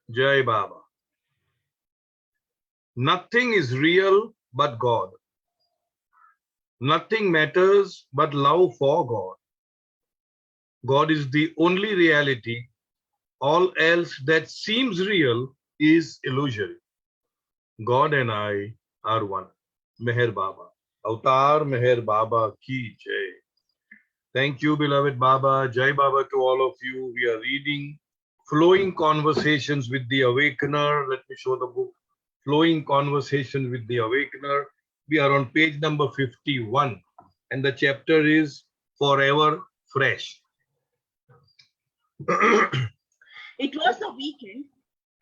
Jai Baba. Nothing is real but God. Nothing matters but love for God. God is the only reality. All else that seems real is illusory. God and I are one. Meher Baba. Avatar Meher Baba ki Jai. Thank you, beloved Baba. Jai Baba to all of you. We are reading Flowing Conversations with the Awakener. Let me show the book. Flowing Conversations with the Awakener. We are on page number 51 and the chapter is Forever Fresh. It was the weekend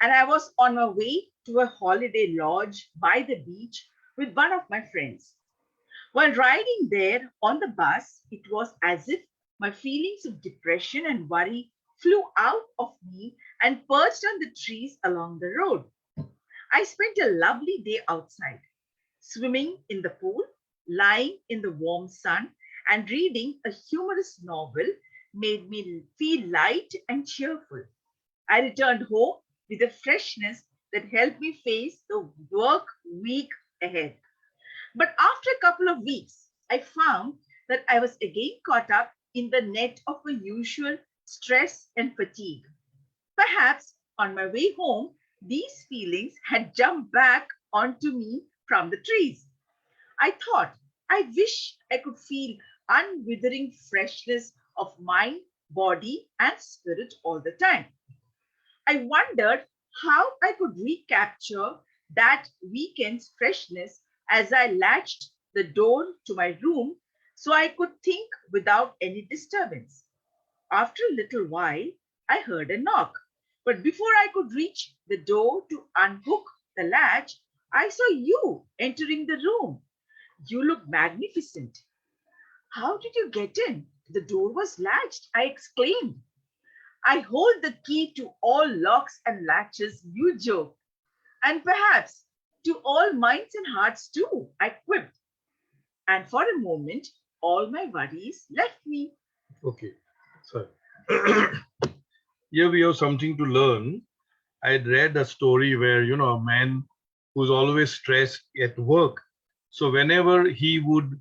and I was on my way to a holiday lodge by the beach with one of my friends. While riding there on the bus, it was as if my feelings of depression and worry flew out of me and perched on the trees along the road. I spent a lovely day outside, swimming in the pool, lying in the warm sun, and reading a humorous novel made me feel light and cheerful. I returned home with a freshness that helped me face the work week ahead. But after a couple of weeks, I found that I was again caught up in the net of my usual stress and fatigue. Perhaps on my way home, these feelings had jumped back onto me from the trees. I thought, I wish I could feel unwithering freshness of mind, body, and spirit all the time. I wondered how I could recapture that weekend's freshness as I latched the door to my room so I could think without any disturbance. After a little while, I heard a knock, but before I could reach the door to unhook the latch, I saw you entering the room. You look magnificent. How did you get in? The door was latched, I exclaimed. I hold the key to all locks and latches, you joke, and perhaps to all minds and hearts too, I quipped. And for a moment, all my worries left me. Okay, sorry. Here we have something to learn. I had read a story where, a man who's always stressed at work. So whenever he would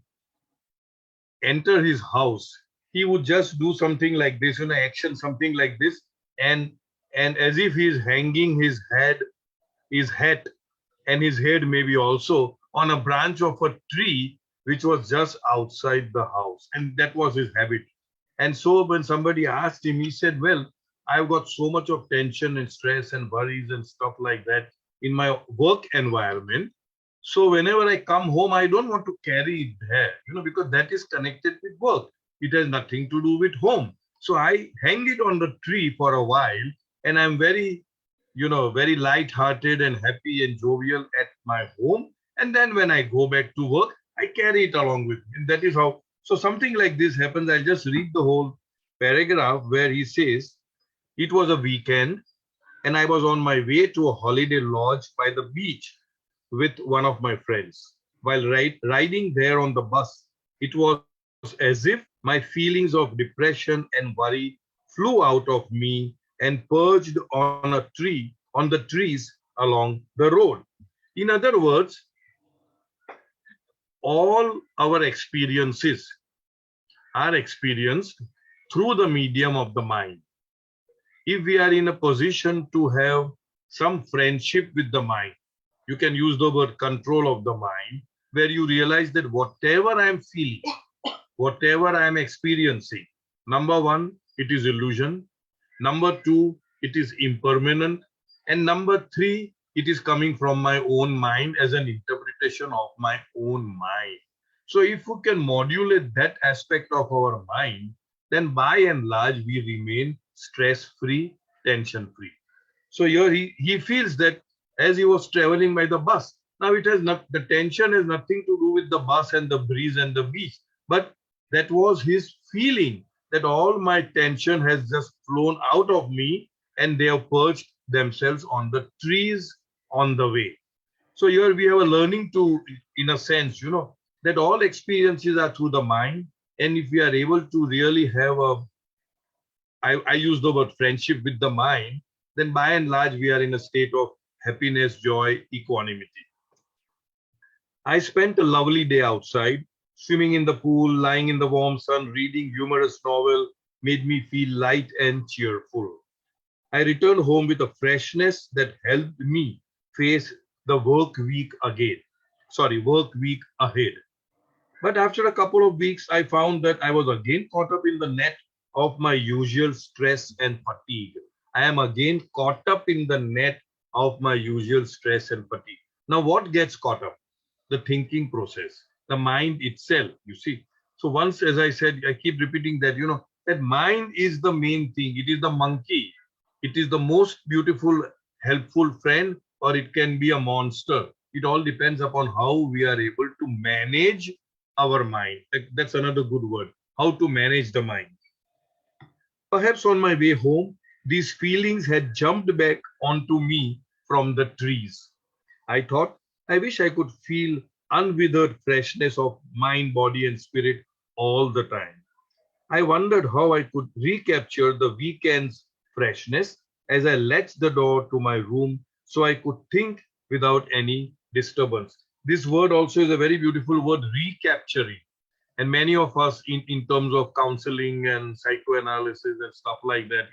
enter his house, he would just do something like this, action, something like this, and as if he's hanging his hat, and his head maybe also on a branch of a tree which was just outside the house, and that was his habit. And so when somebody asked him, he said, well, I've got so much of tension and stress and worries and stuff like that in my work environment. So whenever I come home, I don't want to carry it there, because that is connected with work. It has nothing to do with home. So I hang it on the tree for a while, and I'm very, very light-hearted and happy and jovial at my home. And then when I go back to work, I carry it along with me. And that is how. So something like this happens. I'll just read the whole paragraph where he says, it was a weekend and I was on my way to a holiday lodge by the beach with one of my friends. While riding there on the bus, it was as if my feelings of depression and worry flew out of me and perched on the trees along the road. In other words, all our experiences are experienced through the medium of the mind. If we are in a position to have some friendship with the mind, you can use the word control of the mind, where you realize that whatever I am feeling, whatever I am experiencing, number one, it is illusion. Number two, it is impermanent. And number three, it is coming from my own mind as an interpretation of my own mind. So if we can modulate that aspect of our mind, then by and large, we remain stress-free, tension-free. So here he feels that as he was traveling by the bus, now it has not, the tension has nothing to do with the bus and the breeze and the beach, but That was his feeling, that all my tension has just flown out of me and they have perched themselves on the trees on the way. So here we have a learning to, in a sense, that all experiences are through the mind. And if we are able to really have I use the word friendship with the mind, then by and large, we are in a state of happiness, joy, equanimity. I spent a lovely day outside, swimming in the pool, lying in the warm sun, reading humorous novel, made me feel light and cheerful. I returned home with a freshness that helped me face the work week ahead. But after a couple of weeks, I found that I was again caught up in the net of my usual stress and fatigue. I am again caught up in the net of my usual stress and fatigue. Now, what gets caught up? The thinking process, the mind itself, you see. So once, as I said, I keep repeating that, that mind is the main thing. It is the monkey. It is the most beautiful, helpful friend, or it can be a monster. It all depends upon how we are able to manage our mind. That's another good word. How to manage the mind. Perhaps on my way home, these feelings had jumped back onto me from the trees. I thought, I wish I could feel unwithered freshness of mind, body, and spirit all the time. I wondered how I could recapture the weekend's freshness as I latched the door to my room so I could think without any disturbance. This word also is a very beautiful word, recapturing. And many of us, in terms of counseling and psychoanalysis and stuff like that,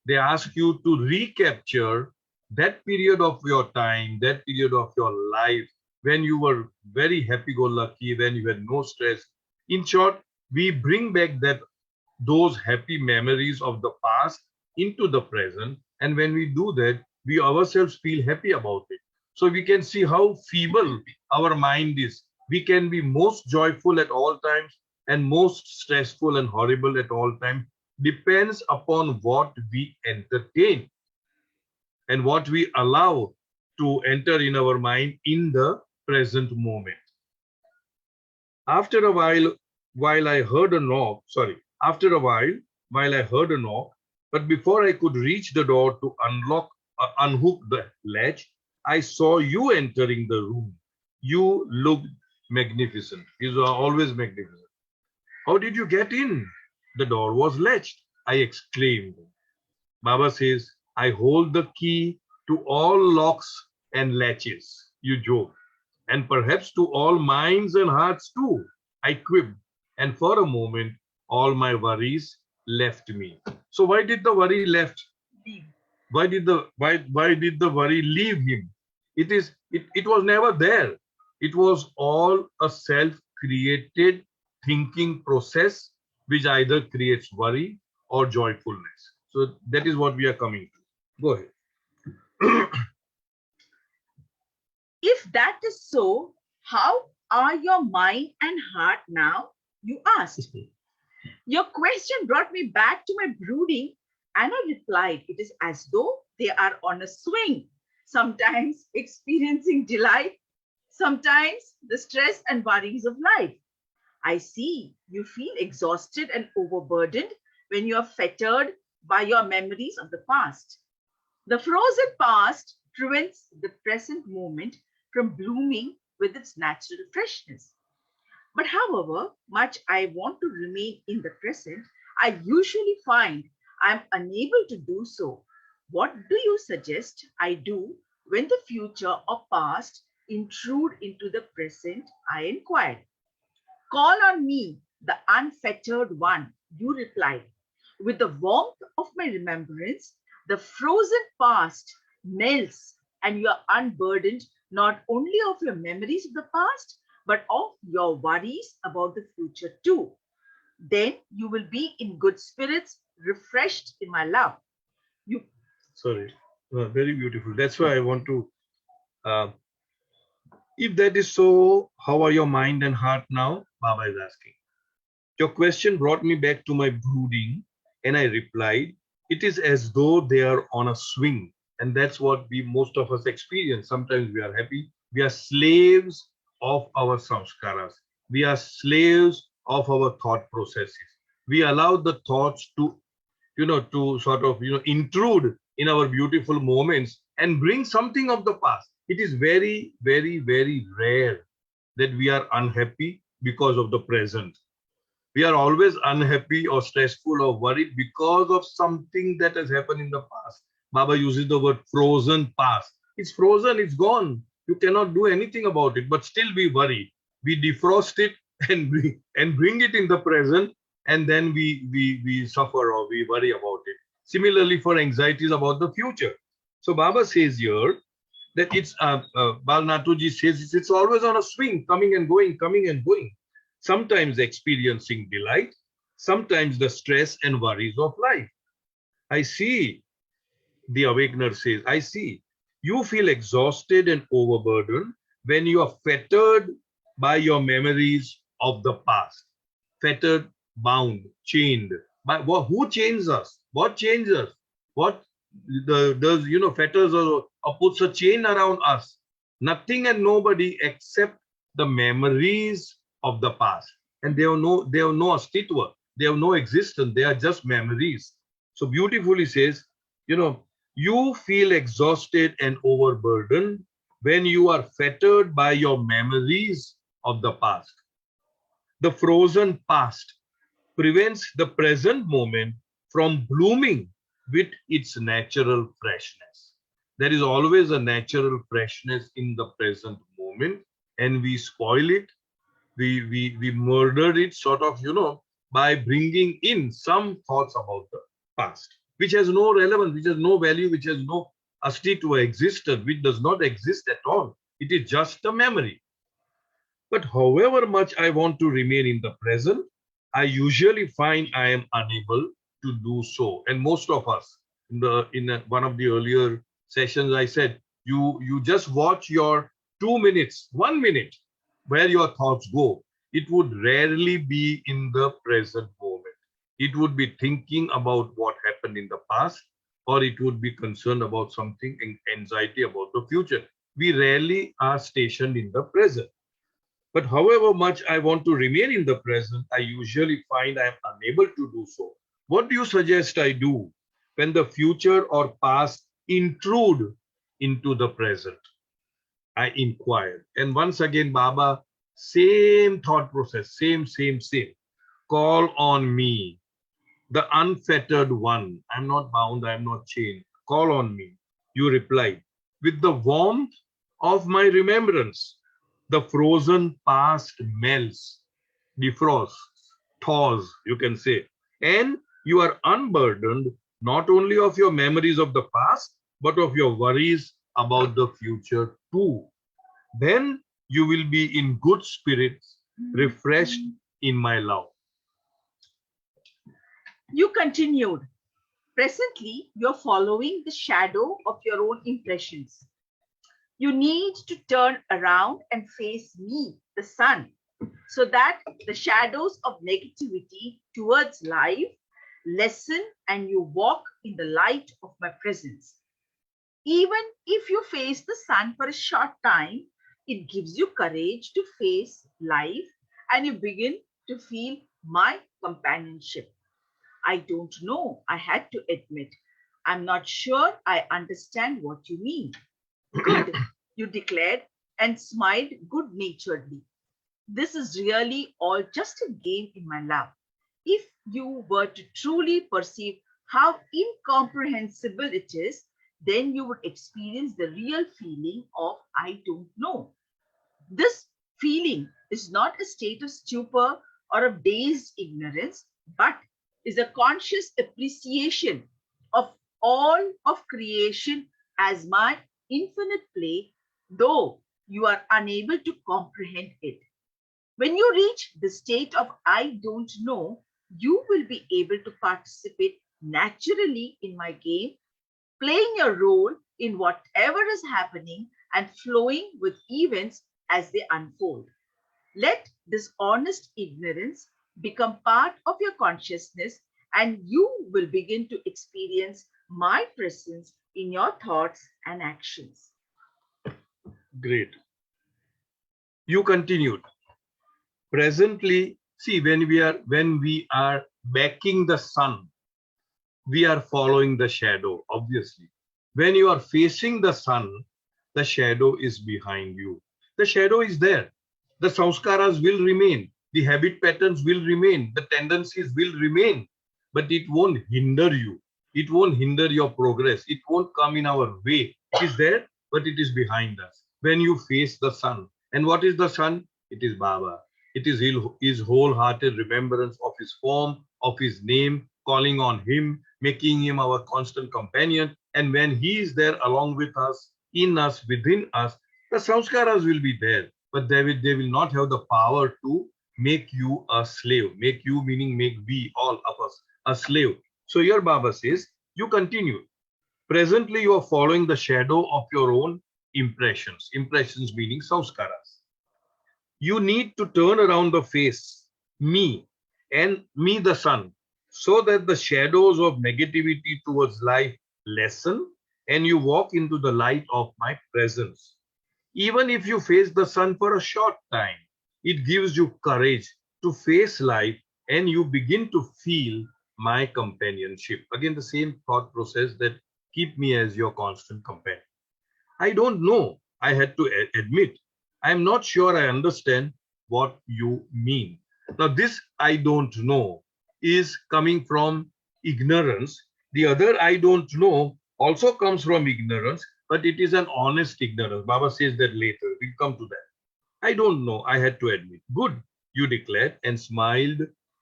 they ask you to recapture that period of your time, that period of your life when you were very happy-go-lucky, when you had no stress. In short, we bring back those happy memories of the past into the present. And when we do that, we ourselves feel happy about it. So we can see how feeble our mind is. We can be most joyful at all times and most stressful and horrible at all times. Depends upon what we entertain and what we allow to enter in our mind in the present moment. After a while I heard a knock, after a while I heard a knock, but before I could reach the door to unhook the latch, I saw you entering the room. You looked magnificent. You are always magnificent. How did you get in? The door was latched, I exclaimed. Baba says, I hold the key to all locks and latches. You joke. And perhaps to all minds and hearts too. I quipped. And for a moment, all my worries left me. So why did the worry left? Why did the worry leave him? It was never there. It was all a self-created thinking process which either creates worry or joyfulness. So that is what we are coming to. Go ahead. If that is so, how are your mind and heart now? You asked. Your question brought me back to my brooding, and I replied, it is as though they are on a swing, sometimes experiencing delight, sometimes the stress and worries of life. I see you feel exhausted and overburdened when you are fettered by your memories of the past. The frozen past prevents the present moment from blooming with its natural freshness. But however much I want to remain in the present, I usually find I'm unable to do so. What do you suggest I do when the future or past intrude into the present? I inquired. Call on me, the unfettered one, you replied. With the warmth of my remembrance, the frozen past melts and you are unburdened not only of your memories of the past, but of your worries about the future too. Then you will be in good spirits, refreshed in my love. You Sorry. Very beautiful. That's why I want to. Uh, if that is so, how are your mind and heart now? Baba is asking. Your question brought me back to my brooding, and I replied, it is as though they are on a swing. And that's what most of us experience. Sometimes we are happy. We are slaves of our samskaras. We are slaves of our thought processes. We allow the thoughts to, to sort of, intrude in our beautiful moments and bring something of the past. It is very, very, very rare that we are unhappy because of the present. We are always unhappy or stressful or worried because of something that has happened in the past. Baba uses the word frozen past. It's frozen, it's gone. You cannot do anything about it, but still we worry. We defrost it and bring it in the present, and then we suffer or we worry about it. Similarly, for anxieties about the future. So Baba says here that it's Bal Natuji says it's always on a swing, coming and going, coming and going. Sometimes experiencing delight, sometimes the stress and worries of life. I see, the Awakener says, I see. You feel exhausted and overburdened when you are fettered by your memories of the past. Fettered, bound, chained. By who chains us? What chains us? What does fetters or puts a chain around us? Nothing and nobody except the memories of the past. And they have no astitva, they have no existence, they are just memories. So beautifully says, you feel exhausted and overburdened when you are fettered by your memories of the past. The frozen past prevents the present moment from blooming with its natural freshness. There is always a natural freshness in the present moment, and we spoil it. We murder it, sort of, by bringing in some thoughts about the past, which has no relevance, which has no value, which has no astitva, existence, which does not exist at all. It is just a memory. But however much I want to remain in the present, I usually find I am unable to do so. And most of us, one of the earlier sessions, I said, you just watch your 2 minutes, 1 minute, where your thoughts go. It would rarely be in the present moment. It would be thinking about what happened in the past, or it would be concerned about something, anxiety about the future. We rarely are stationed in the present. But however much I want to remain in the present, I usually find I am unable to do so. What do you suggest I do when the future or past intrude into the present? I inquired. And once again, Baba, same thought process, same. Call on me, the unfettered one. I'm not bound, I'm not chained. Call on me. You replied, with the warmth of my remembrance. The frozen past melts, defrosts, thaws, you can say. And you are unburdened not only of your memories of the past, but of your worries about the future too. Then you will be in good spirits, refreshed in my love. You continued. Presently, you're following the shadow of your own impressions. You need to turn around and face me, the sun, so that the shadows of negativity towards life lessen and you walk in the light of my presence. Even if you face the sun for a short time, it gives you courage to face life and you begin to feel my companionship. I don't know, I had to admit. I'm not sure I understand what you mean. Good, you declared and smiled good naturedly. This is really all just a game in my love. If you were to truly perceive how incomprehensible it is, then you would experience the real feeling of I don't know. This feeling is not a state of stupor or of dazed ignorance, but is a conscious appreciation of all of creation as my infinite play, though you are unable to comprehend it. When you reach the state of I don't know, you will be able to participate naturally in my game, playing your role in whatever is happening and flowing with events as they unfold. Let this honest ignorance become part of your consciousness, and you will begin to experience my presence in your thoughts and actions. Great. You continued. Presently, See, when we are backing the sun, we are following the shadow, obviously. When you are facing the sun, the shadow is behind you. The shadow is there. The samskaras will remain. The habit patterns will remain. The tendencies will remain. But it won't hinder you. It won't hinder your progress. It won't come in our way. It is there, but it is behind us. When you face the sun. And what is the sun? It is Baba. It is his wholehearted remembrance of his form, of his name, calling on him, making him our constant companion. And when he is there along with us, in us, within us, the samskaras will be there, but they will not have the power to make you a slave. Make you meaning make we, all of us, a slave. So your Baba says, you continue. Presently, you are following the shadow of your own impressions. Impressions meaning samskaras. You need to turn around the face, me, and me, the sun, so that the shadows of negativity towards life lessen and you walk into the light of my presence. Even if you face the sun for a short time, it gives you courage to face life and you begin to feel my companionship. Again, the same thought process that keep me as your constant companion. I don't know, I had to admit. I'm not sure I understand what you mean. Now, this I don't know is coming from ignorance. The other I don't know also comes from ignorance, but it is an honest ignorance. Baba says that later. We'll come to that. I don't know, I had to admit. Good, you declared and smiled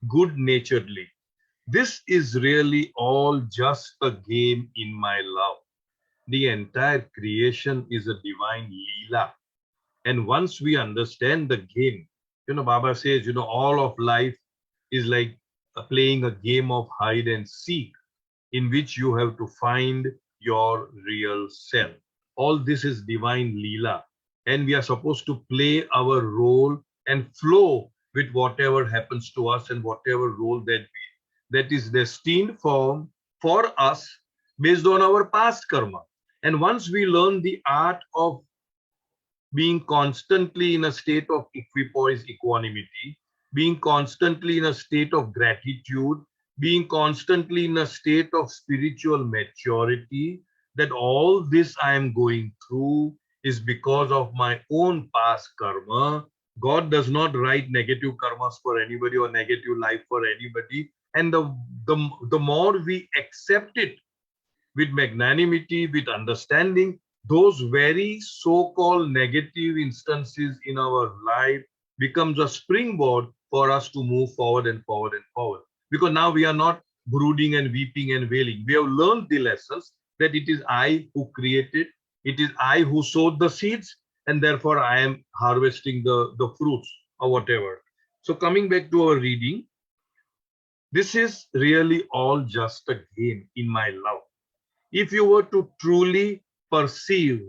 good naturedly. This is really all just a game in my love. The entire creation is a divine leela. And once we understand the game, Baba says, all of life is like playing a game of hide and seek in which you have to find your real self. All this is divine leela. And we are supposed to play our role and flow with whatever happens to us and whatever role that is destined for us based on our past karma. And once we learn the art of being constantly in a state of equipoise, equanimity, being constantly in a state of gratitude, being constantly in a state of spiritual maturity, that all this I am going through is because of my own past karma. God does not write negative karmas for anybody or negative life for anybody. And the more we accept it with magnanimity, with understanding, those very so-called negative instances in our life becomes a springboard for us to move forward and forward and forward. Because now we are not brooding and weeping and wailing. We have learned the lessons that it is I who created, it is I who sowed the seeds, and therefore I am harvesting the fruits or whatever. So coming back to our reading, this is really all just a game in my love. If you were to truly perceive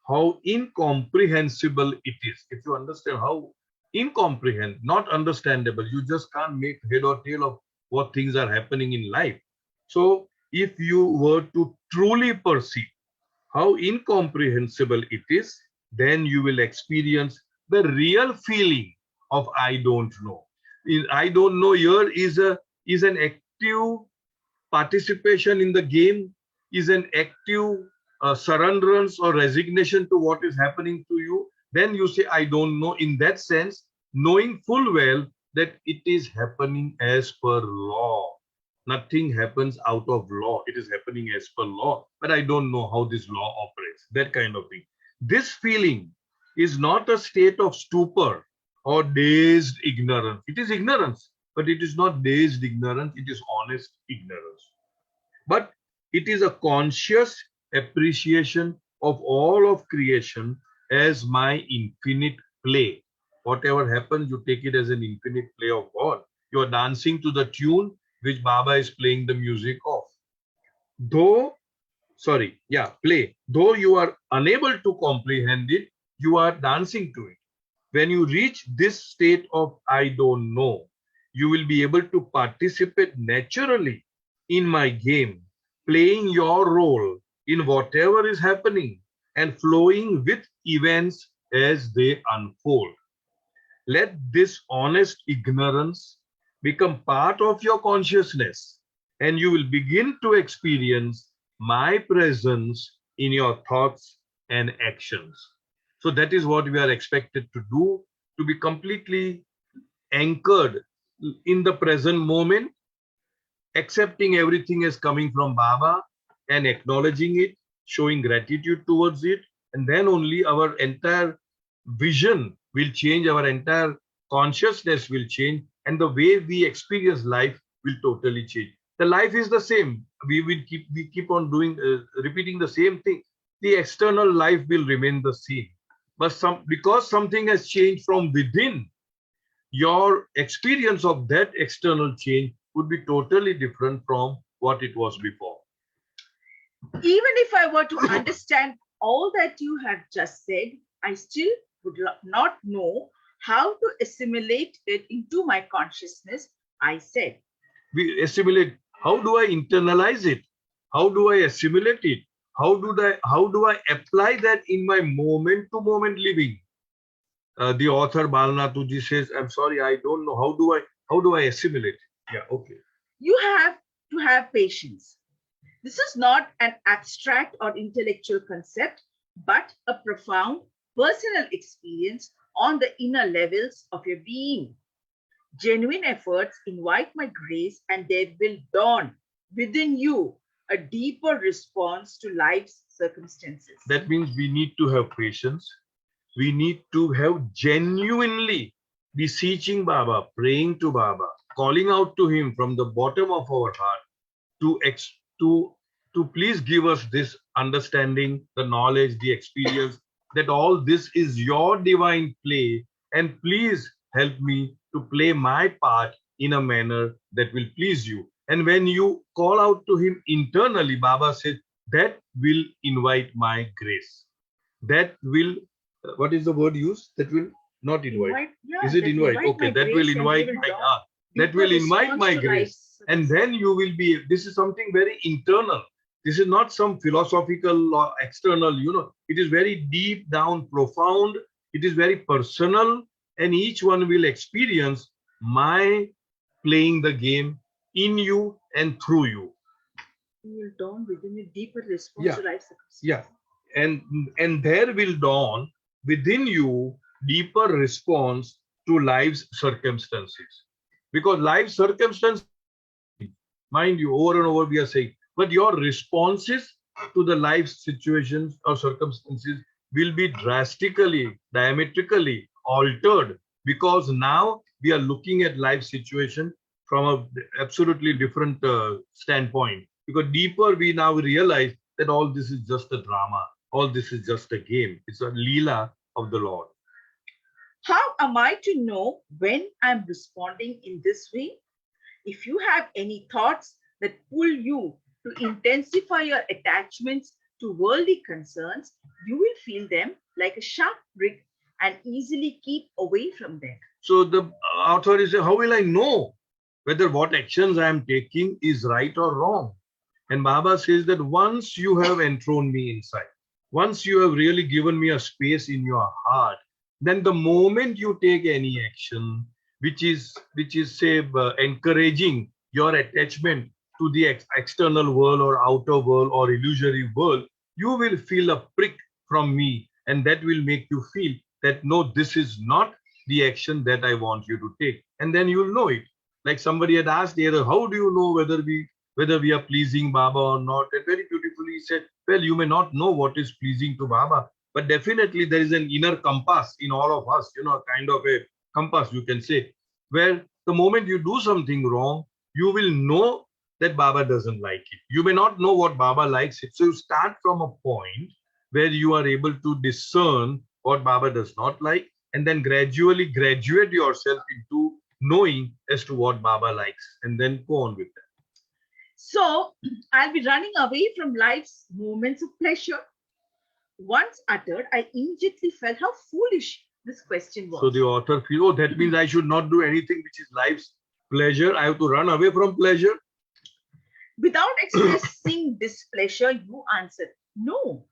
how incomprehensible it is, if you understand how incomprehensible, not understandable, you just can't make head or tail of what things are happening in life. So if you were to truly perceive how incomprehensible it is, then you will experience the real feeling of I don't know. I don't know here is an active participation in the game, is an active surrenderance or resignation to what is happening to you. Then you say, I don't know, in that sense, knowing full well that it is happening as per law. Nothing happens out of law. It is happening as per law, but I don't know how this law operates, that kind of thing. This feeling is not a state of stupor or dazed ignorance. It is ignorance, but it is not dazed ignorance. It is honest ignorance. But it is a conscious appreciation of all of creation as my infinite play. Whatever happens, you take it as an infinite play of God. You are dancing to the tune which Baba is playing the music of. Though, play. Though you are unable to comprehend it, you are dancing to it. When you reach this state of I don't know, you will be able to participate naturally in my game, playing your role in whatever is happening and flowing with events as they unfold. Let this honest ignorance become part of your consciousness, and you will begin to experience my presence in your thoughts and actions. So that is what we are expected to do, to be completely anchored in the present moment, accepting everything as coming from Baba and acknowledging it, showing gratitude towards it, and then only our entire vision will change, our entire consciousness will change, and the way we experience life will totally change. The life is the same. We keep on doing repeating the same thing. The external life will remain the same, but because something has changed from within, your experience of that external change would be totally different from what it was before. Even if I were to understand all that you have just said, I still would not know how to assimilate it into my consciousness, I said. We assimilate. How do I internalize it? How do I assimilate it? How do I apply that in my moment to moment living? The author Balnatuji says, I'm sorry, I don't know. How do I assimilate? Yeah, okay. You have to have patience. This is not an abstract or intellectual concept, but a profound personal experience on the inner levels of your being. Genuine efforts invite my grace, and there will dawn within you a deeper response to life's circumstances. That means we need to have patience. We need to have genuinely beseeching Baba, praying to Baba, calling out to him from the bottom of our heart to to please give us this understanding, the knowledge, the experience, that all this is your divine play, and please help me to play my part in a manner that will please you. And when you call out to him internally, Baba says, that will invite my grace. That will, what is the word used? That will not invite. Is it invite? Okay, that will invite my, that will invite my grace. And then you will be, this is something very internal. This is not some philosophical or external, it is very deep down, profound. It is very personal, and each one will experience my playing the game in you and through you. You will dawn within a deeper response to life circumstances. Yeah. And there will dawn within you deeper response to life's circumstances. Because life circumstances, mind you, over and over we are saying, but your responses to the life situations or circumstances will be drastically, diametrically altered, because now we are looking at life situation from a absolutely different standpoint. Because deeper we now realize that all this is just a drama, all this is just a game. It's a leela of the Lord. How am I to know when I'm responding in this way? If you have any thoughts that pull you to intensify your attachments to worldly concerns, you will feel them like a sharp prick and easily keep away from them. So the author is saying, how will I know whether what actions I am taking is right or wrong? And Baba says that once you have enthroned me inside, once you have really given me a space in your heart, then the moment you take any action, which is say encouraging your attachment to the external world or outer world or illusory world, you will feel a prick from me, and that will make you feel that no, this is not the action that I want you to take, and then you will know it. Like somebody had asked here, how do you know whether we are pleasing Baba or not? And very beautifully he said, well, you may not know what is pleasing to Baba, but definitely there is an inner compass in all of us, kind of a compass, you can say, where the moment you do something wrong, you will know that Baba doesn't like it. You may not know what Baba likes it. So you start from a point where you are able to discern what Baba does not like, and then gradually graduate yourself into knowing as to what Baba likes, and then go on with that. So I'll be running away from life's moments of pleasure. Once uttered, I immediately felt how foolish this question was. So the author feels, oh, that means I should not do anything which is life's pleasure. I have to run away from pleasure. Without expressing displeasure, you answered, no.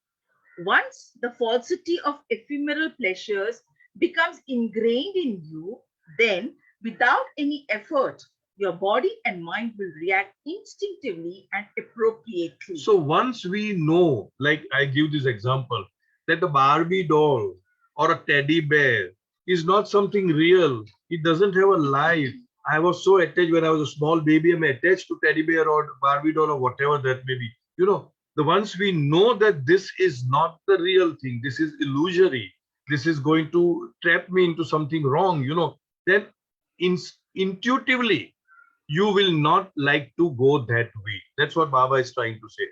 Once the falsity of ephemeral pleasures becomes ingrained in you, then without any effort, your body and mind will react instinctively and appropriately. So once we know, like I give this example, that the Barbie doll or a teddy bear is not something real, it doesn't have a life. I was so attached when I was a small baby, I'm attached to teddy bear or Barbie doll or whatever that may be. The once we know that this is not the real thing, this is illusory, this is going to trap me into something wrong, then intuitively you will not like to go that way. That's what Baba is trying to say.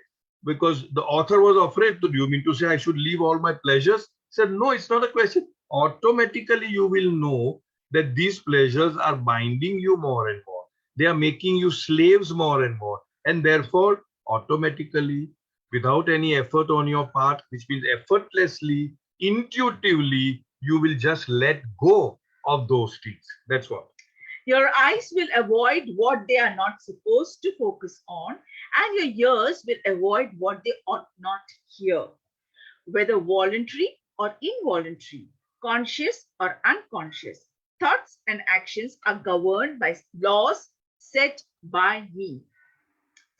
Because the author was afraid to, do you mean to say I should leave all my pleasures? He said, no, it's not a question. Automatically, you will know that these pleasures are binding you more and more. They are making you slaves more and more. And therefore, automatically, without any effort on your part, which means effortlessly, intuitively, you will just let go of those things. That's what. Your eyes will avoid what they are not supposed to focus on, and your ears will avoid what they ought not hear. Whether voluntary or involuntary, conscious or unconscious, thoughts and actions are governed by laws set by me.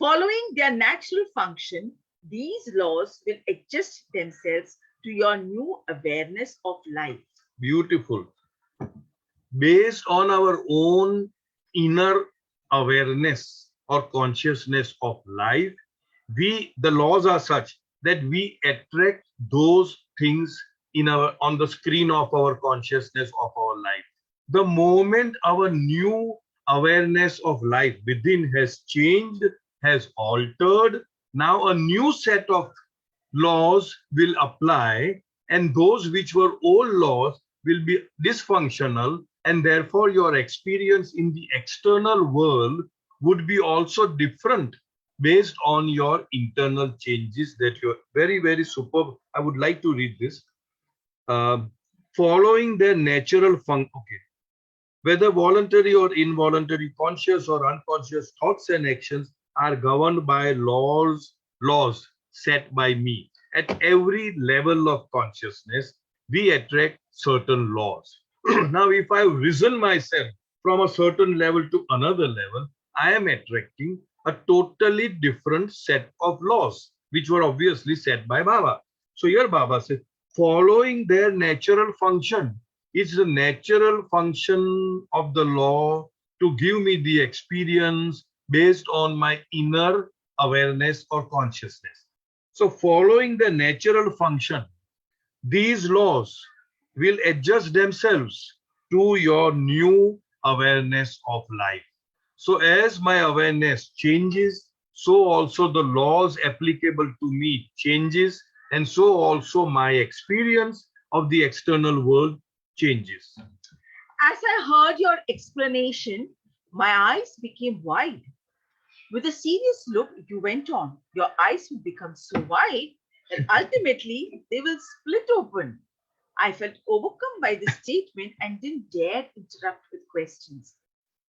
Following their natural function, these laws will adjust themselves to your new awareness of life. Beautiful. Based on our own inner awareness or consciousness of life, the laws are such that we attract those things in our on the screen of our consciousness of our life. The moment our new awareness of life within has changed, has altered, now a new set of laws will apply, and those which were old laws will be dysfunctional, and therefore your experience in the external world would be also different based on your internal changes that you're very, very superb. I would like to read this. Following their natural function, okay, whether voluntary or involuntary, conscious or unconscious thoughts and actions are governed by laws set by me. At every level of consciousness, we attract certain laws. Now, if I've risen myself from a certain level to another level, I am attracting a totally different set of laws, which were obviously set by Baba. So here Baba says, following their natural function, it's the natural function of the law to give me the experience based on my inner awareness or consciousness. So following the natural function, these laws will adjust themselves to your new awareness of life. So as my awareness changes, so also the laws applicable to me changes, and so also my experience of the external world changes. As I heard your explanation, my eyes became wide. With a serious look, you went on. Your eyes will become so wide that ultimately they will split open. I felt overcome by this statement and didn't dare interrupt with questions.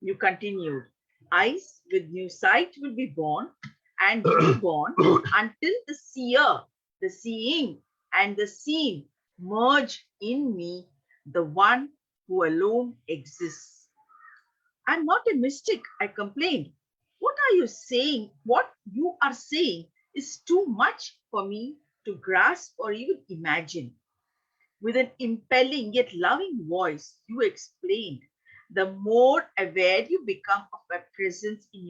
You continued. Eyes with new sight will be born and reborn until the seer, the seeing, and the seen merge in me, the one who alone exists. I'm not a mystic, I complained. What are you saying? What you are saying is too much for me to grasp or even imagine. With an impelling yet loving voice, you explained. The more aware you become of my presence in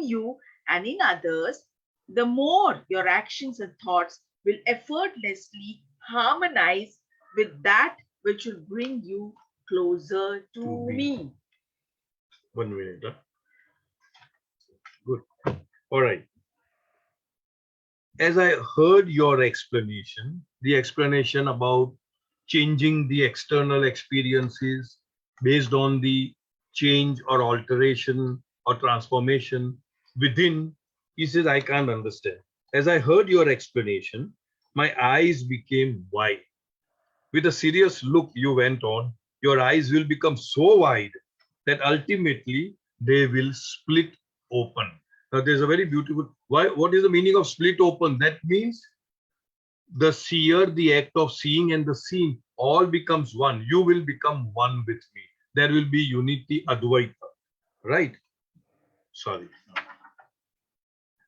you and in others, the more your actions and thoughts will effortlessly harmonize with that which will bring you closer to me. 1 minute. Huh? Good. All right. As I heard your explanation, the explanation about changing the external experiences based on the change or alteration or transformation within, he says, I can't understand. As I heard your explanation, my eyes became wide. With a serious look, you went on, your eyes will become so wide that ultimately they will split open. Now, there's a very beautiful, what is the meaning of split open? That means the seer, the act of seeing and the seen all becomes one. You will become one with me. There will be unity, Advaita, right? Sorry.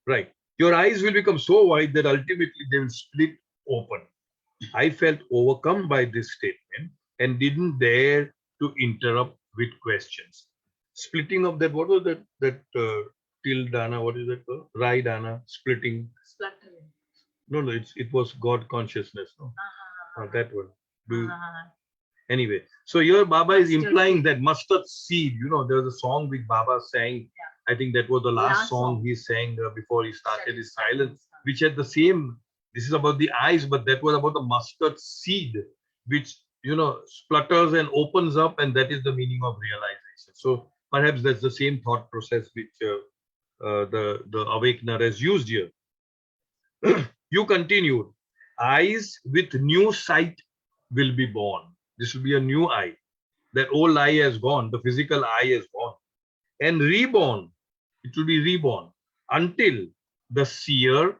Right. Your eyes will become so wide that ultimately they will split open. I felt overcome by this statement and didn't dare to interrupt with questions. Splitting of that, what was that? Till Dana, what is that called? Rai Dana, splitting. Spluttering. No, no, it was God consciousness. No, that one. Do Anyway, so here Baba is Mustard implying seed. that mustard seed. There was a song which Baba sang. I think that was the last song he sang before he started his silence, which had the same. This is about the eyes, but that was about the mustard seed, which splutters and opens up, and that is the meaning of realization. So perhaps that's the same thought process which the Awakener has used here. You continued, eyes with new sight will be born. This will be a new eye. That old eye has gone, the physical eye has gone. And reborn, it will be reborn until the seer,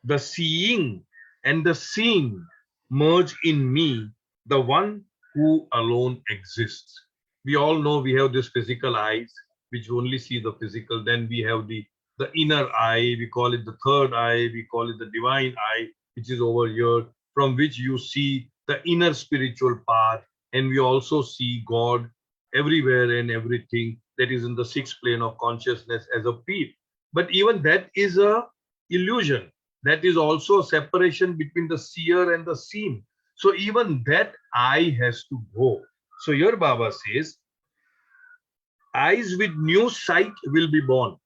the seeing, and the seeing merge in me, the one who alone exists. We all know we have this physical eyes, which only see the physical. Then we have the inner eye, we call it the third eye, we call it the divine eye, which is over here, from which you see the inner spiritual path. And we also see God everywhere and everything that is in the sixth plane of consciousness as a peep. But even that is a illusion. That is also a separation between the seer and the seen. So even that eye has to go. So here Baba says, eyes with new sight will be born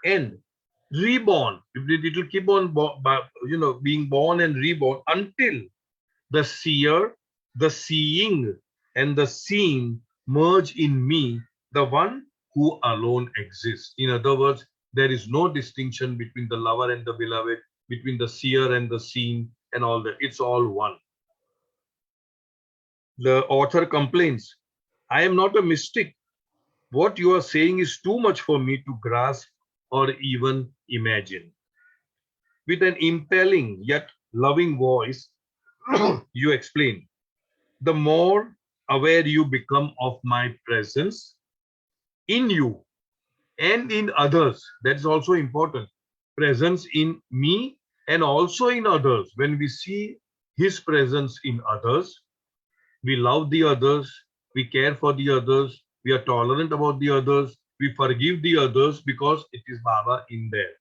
and reborn. It will keep on, being born and reborn until the seer, the seeing, and the seen merge in me, the one who alone exists. In other words, there is no distinction between the lover and the beloved, between the seer and the seen, and all that. It's all one. The author complains, I am not a mystic. What you are saying is too much for me to grasp or even imagine. With an impelling yet loving voice, you explain, the more aware you become of my presence in you and in others, that's also important. Presence in me and also in others. When we see his presence in others, we love the others, we care for the others, we are tolerant about the others, we forgive the others because it is Baba in there.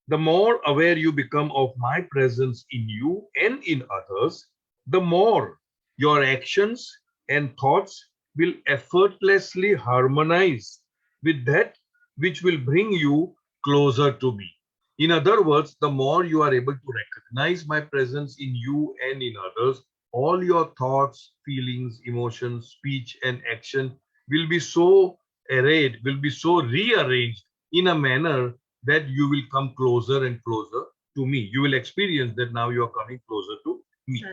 The more aware you become of my presence in you and in others, the more your actions and thoughts will effortlessly harmonize with that which will bring you closer to me. In other words, the more you are able to recognize my presence in you and in others, all your thoughts, feelings, emotions, speech, and action will be so arrayed, will be so rearranged in a manner that you will come closer and closer to me. You will experience that now you are coming closer to me.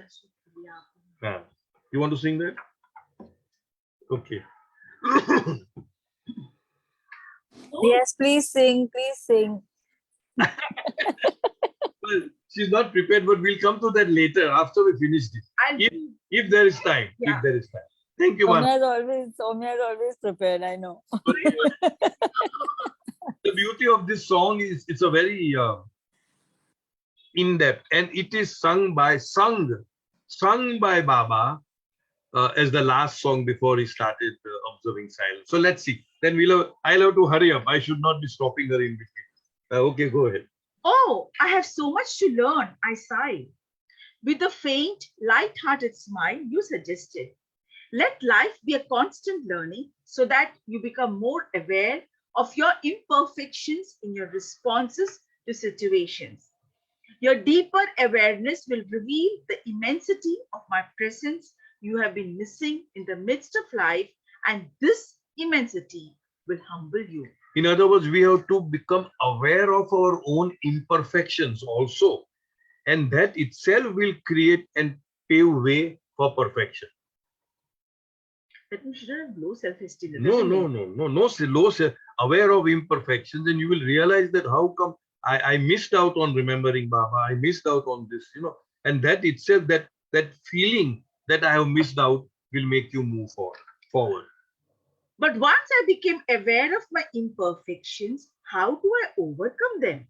You want to sing that? Okay. Yes, please sing, please sing. Well, she's not prepared, but we'll come to that later after we finish this. If there is time. Yeah. If there is time. Thank you, man. Soumya is always prepared, I know. The beauty of this song is it's a very in-depth, and it is sung by Baba as the last song before he started observing silence. So let's see. Then I'll have to hurry up. I should not be stopping her in between. Okay, go ahead. Oh, I have so much to learn, I sighed. With a faint, light-hearted smile, you suggested, let life be a constant learning so that you become more aware of your imperfections in your responses to situations. Your deeper awareness will reveal the immensity of my presence you have been missing in the midst of life, and this immensity will humble you. In other words, we have to become aware of our own imperfections also, and that itself will create and pave way for perfection. That means you don't have low self-esteem. No low self, aware of imperfections, and you will realize that how come I missed out on remembering Baba, I missed out on this, and that itself, that feeling that I have missed out will make you move forward. But once I became aware of my imperfections, how do I overcome them?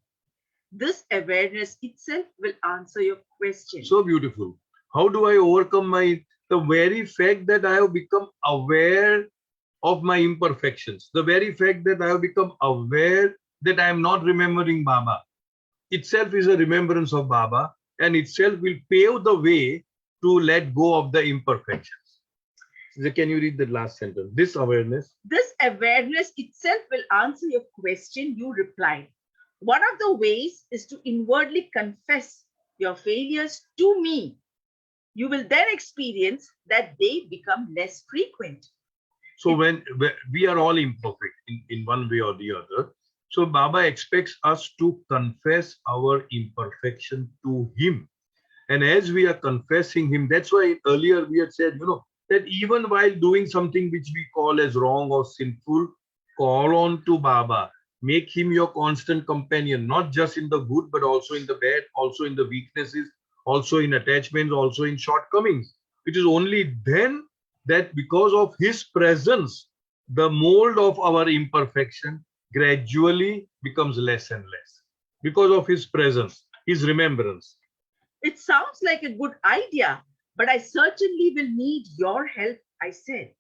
This awareness itself will answer your question. So beautiful. How do I overcome the very fact that I have become aware of my imperfections, the very fact that I have become aware that I am not remembering Baba itself is a remembrance of Baba, and itself will pave the way to let go of the imperfections. Can you read the last sentence? This awareness. This awareness itself will answer your question, you replied. One of the ways is to inwardly confess your failures to me. You will then experience that they become less frequent. So when we are all imperfect in one way or the other, so Baba expects us to confess our imperfection to him. And as we are confessing him, that's why earlier we had said, that even while doing something which we call as wrong or sinful, call on to Baba. Make him your constant companion, not just in the good, but also in the bad, also in the weaknesses, also in attachments, also in shortcomings. It is only then that because of his presence, the mold of our imperfection gradually becomes less and less. Because of his presence, his remembrance. It sounds like a good idea, but I certainly will need your help, I said.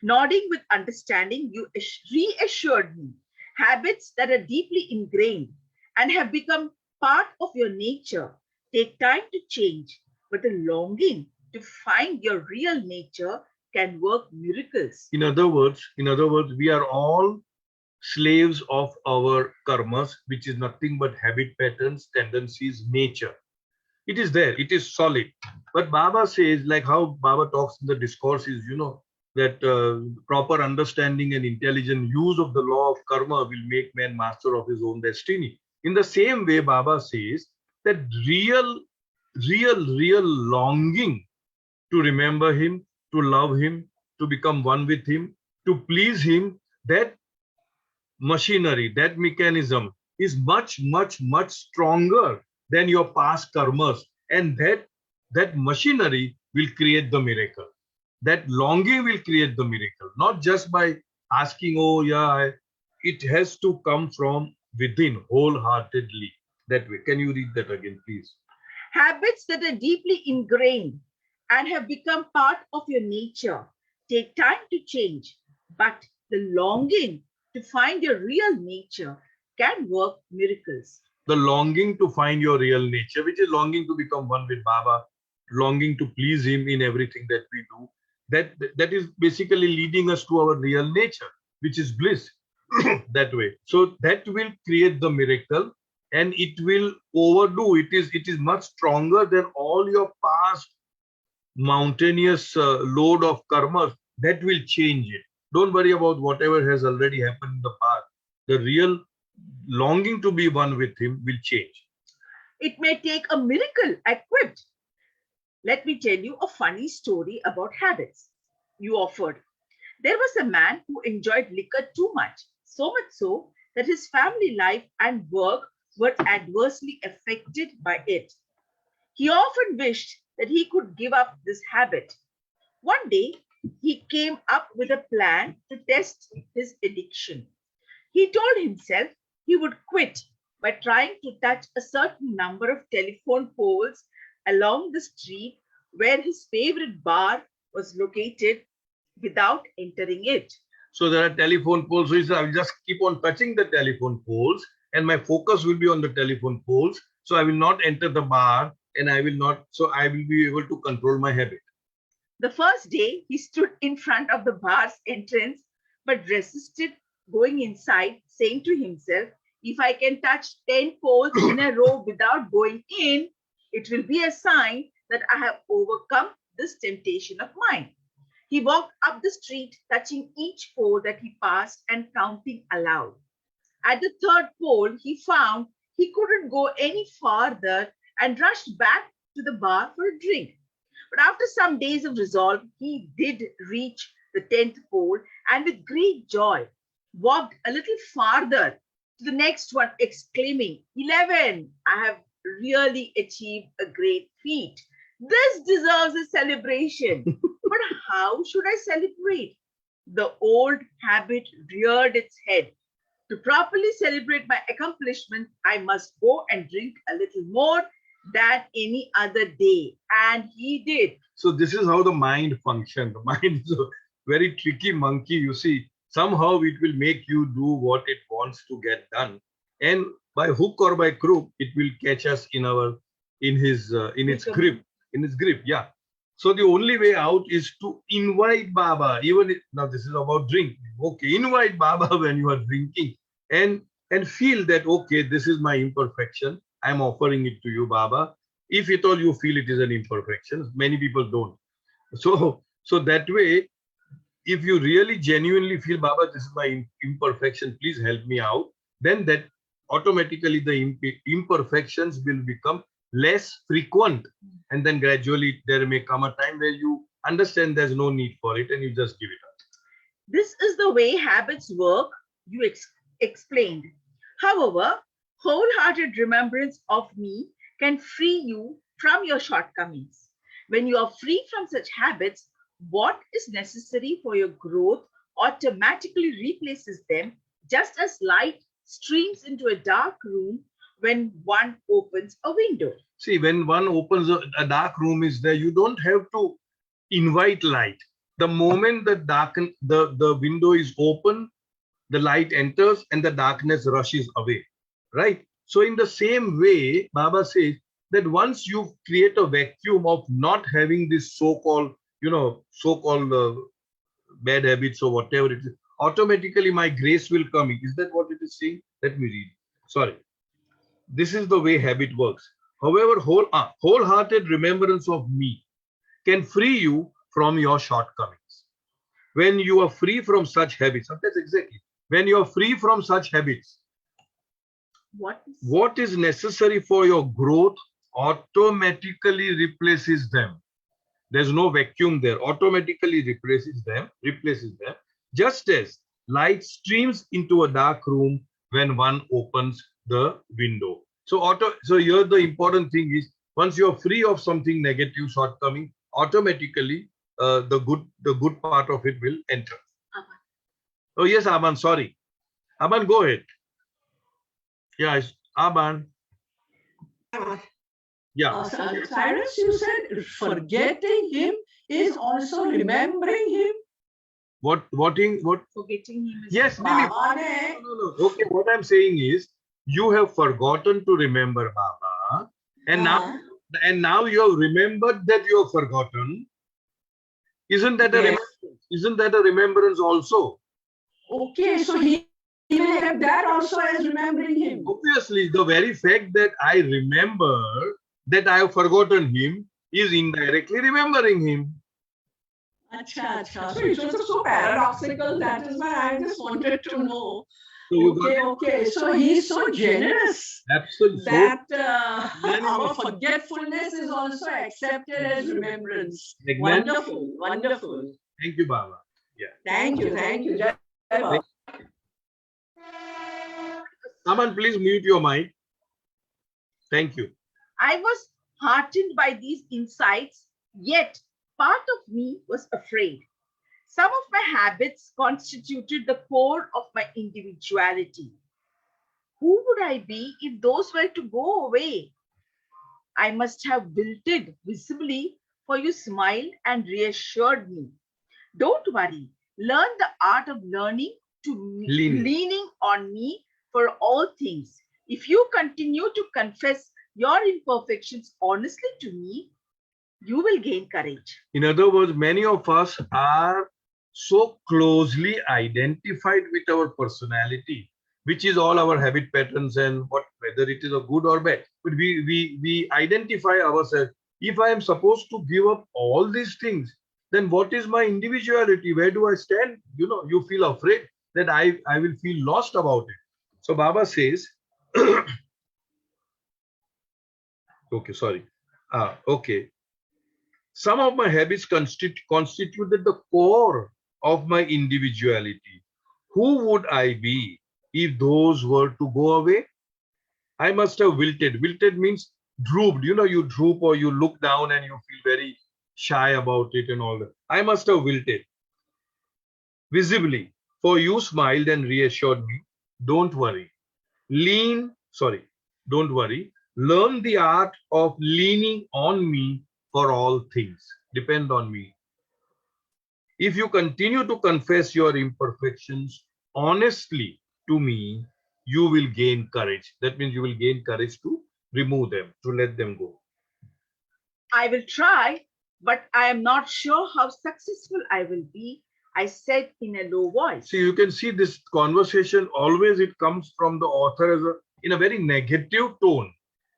Nodding with understanding, you reassured me. Habits that are deeply ingrained and have become part of your nature take time to change, but the longing to find your real nature can work miracles. In other words, we are all slaves of our karmas, which is nothing but habit patterns, tendencies, nature. It is there, it is solid. But Baba says, like how Baba talks in the discourses, that proper understanding and intelligent use of the law of karma will make man master of his own destiny. In the same way, Baba says that real longing to remember him, to love him, to become one with him, to please him, that machinery, that mechanism is much, much, much stronger than your past karmas. And that machinery will create the miracle. That longing will create the miracle, not just by asking, oh, yeah, it has to come from within wholeheartedly. That way. Can you read that again, please? Habits that are deeply ingrained and have become part of your nature take time to change, but the longing to find your real nature can work miracles. The longing to find your real nature, which is longing to become one with Baba, longing to please him in everything that we do, that is basically leading us to our real nature, which is bliss. That way. So that will create the miracle, and it will overdo. It is much stronger than all your past mountainous load of karma. That will change it. Don't worry about whatever has already happened in the past. The real longing to be one with him will change. It may take a miracle equipped. Let me tell you a funny story about habits. You offered. There was a man who enjoyed liquor too much, so much so that his family life and work were adversely affected by it. He often wished that he could give up this habit. One day, he came up with a plan to test his addiction. He told himself he would quit by trying to touch a certain number of telephone poles along the street where his favorite bar was located without entering it. So there are telephone poles. So he said, I will just keep on touching the telephone poles, and my focus will be on the telephone poles. So I will not enter the bar, and I will be able to control my habit. The first day, he stood in front of the bar's entrance but resisted going inside, saying to himself, if I can touch 10 poles in a row without going in, it will be a sign that I have overcome this temptation of mine. He walked up the street, touching each pole that he passed and counting aloud. At the third pole, he found he couldn't go any farther and rushed back to the bar for a drink. But after some days of resolve, he did reach the 10th pole and with great joy walked a little farther to the next one, exclaiming, 11, I have really achieved a great feat. This deserves a celebration. But how should I celebrate? The old habit reared its head. To properly celebrate my accomplishment, I must go and drink a little more than any other day. And he did. So this is how the mind functions. The mind is a very tricky monkey. You see, somehow it will make you do what it wants to get done, and by hook or by crook, it will catch us in its grip. In its grip, yeah. So the only way out is to invite Baba. Now this is about drink. Okay, invite Baba when you are drinking, and feel that okay, this is my imperfection. I'm offering it to you, Baba. If at all you feel it is an imperfection, many people don't. So that way, if you really genuinely feel, Baba, this is my imperfection, please help me out, then that automatically the imperfections will become less frequent. And then gradually there may come a time where you understand there's no need for it and you just give it up. This is the way habits work, you explained. However, wholehearted remembrance of me can free you from your shortcomings. When you are free from such habits, what is necessary for your growth automatically replaces them, just as light streams into a dark room when one opens a window. See, when one opens a dark room is there, you don't have to invite light. The moment the window is open, the light enters and the darkness rushes away, right? So in the same way, Baba says that once you create a vacuum of not having this so-called bad habits or whatever it is, automatically my grace will come in. Is that what it is saying? Let me read. Sorry. This is the way habit works. However, wholehearted remembrance of me can free you from your shortcomings. When you are free from such habits, that's exactly. When you are free from such habits, what is necessary for your growth automatically replaces them. There's no vacuum there. Automatically replaces them. Just as light streams into a dark room when one opens the window. So here the important thing is, once you're free of something negative, shortcoming, automatically the good part of it will enter. Oh yes, Aman, sorry. Aman, go ahead. Yes, Aman. Yeah. Cyrus, you said forgetting him is also remembering him. What? Forgetting him is yes, Baba no. Okay, what I'm saying is, you have forgotten to remember Baba, and now you have remembered that you have forgotten. Isn't that a remembrance also? Okay, so he will have that also as remembering him. Obviously, the very fact that I remember that I have forgotten him is indirectly remembering him. Acha. So it was so paradoxical. That is why I just wanted to know. Okay. So he's so generous. Absolutely. That our forgetfulness is also accepted as remembrance. Wonderful. Thank you, Baba. Yeah. Thank you. Jai Baba. Aman, please mute your mic. Thank you. I was heartened by these insights, yet part of me was afraid. Some of my habits constituted the core of my individuality. Who would I be if those were to go away? I must have wilted visibly, for you smiled and reassured me. Don't worry, learn the art of leaning on me for all things. If you continue to confess your imperfections honestly to me, you will gain courage. In other words, many of us are so closely identified with our personality, which is all our habit patterns and whether it is a good or bad. But we identify ourselves. If I am supposed to give up all these things, then what is my individuality? Where do I stand? You feel afraid that I will feel lost about it. So Baba says, okay. Some of my habits constituted the core of my individuality. Who would I be if those were to go away? I must have wilted. Wilted means drooped. You droop or you look down and you feel very shy about it and all that. I must have wilted. visibly, for you smiled and reassured me. Don't worry. Don't worry. Learn the art of leaning on me for all things. Depend on me. If you continue to confess your imperfections honestly to me, you will gain courage. That means you will gain courage to remove them, to let them go. I will try, but I am not sure how successful I will be, I said in a low voice. See, you can see this conversation always it comes from the author as in a very negative tone.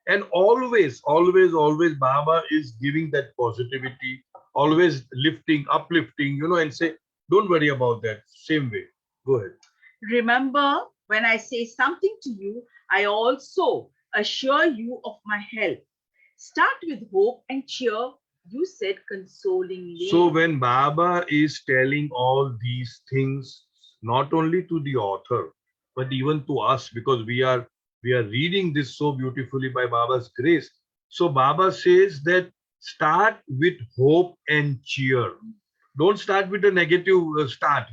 And always, Baba is giving that positivity, always lifting, uplifting, and say, don't worry about that. Same way. Go ahead. Remember, when I say something to you, I also assure you of my help. Start with hope and cheer, you said consolingly. So when Baba is telling all these things, not only to the author, but even to us, because we are reading this so beautifully by Baba's grace. So Baba says that start with hope and cheer. Don't start with a negative start.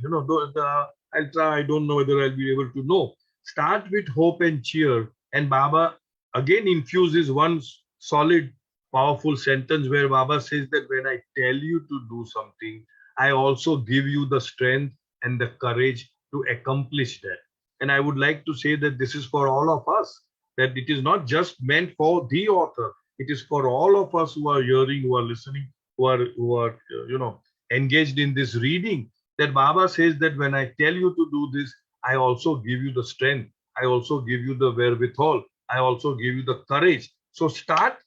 I'll try. I don't know whether I'll be able to know. Start with hope and cheer. And Baba again infuses one solid, powerful sentence where Baba says that when I tell you to do something, I also give you the strength and the courage to accomplish that. And I would like to say that this is for all of us, that it is not just meant for the author. It is for all of us who are hearing, who are listening, who are engaged in this reading. That Baba says that when I tell you to do this, I also give you the strength. I also give you the wherewithal. I also give you the courage. So start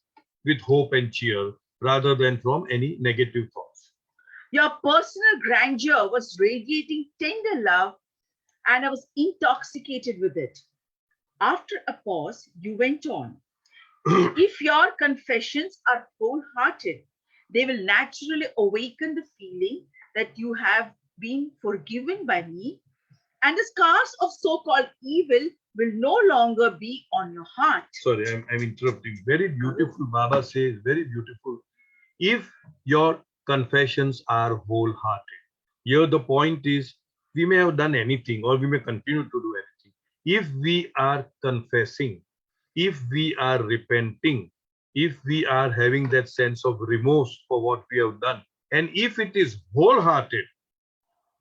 with hope and cheer rather than from any negative thoughts. Your personal grandeur was radiating tender love, and I was intoxicated with it. After a pause, you went on. If your confessions are wholehearted, they will naturally awaken the feeling that you have been forgiven by me, and the scars of so called evil will no longer be on your heart. Sorry, I'm interrupting. Very beautiful. Baba says, very beautiful. If your confessions are wholehearted, here the point is we may have done anything or we may continue to do anything. If we are confessing, if we are repenting, if we are having that sense of remorse for what we have done, and if it is wholehearted,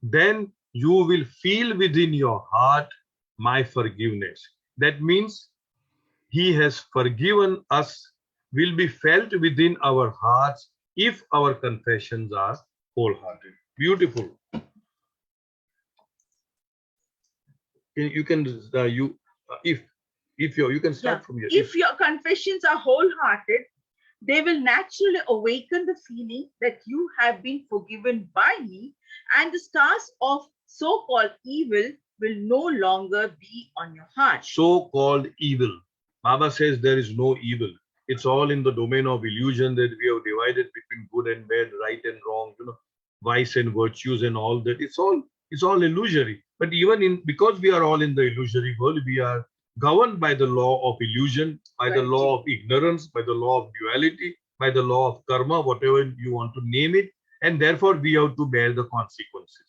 then you will feel within your heart my forgiveness. That means he has forgiven us, will be felt within our hearts if our confessions are wholehearted. Beautiful. You can if you can start from here. If your confessions are wholehearted, they will naturally awaken the feeling that you have been forgiven by me, and the scars of so-called evil will no longer be on your heart. So-called evil. Baba says there is no evil. It's all in the domain of illusion that we have divided between good and bad, right and wrong, vice and virtues and all that. It's all illusory. But even because we are all in the illusory world, we are governed by the law of illusion, by the law of ignorance, by the law of duality, by the law of karma, whatever you want to name it. And therefore, we have to bear the consequences.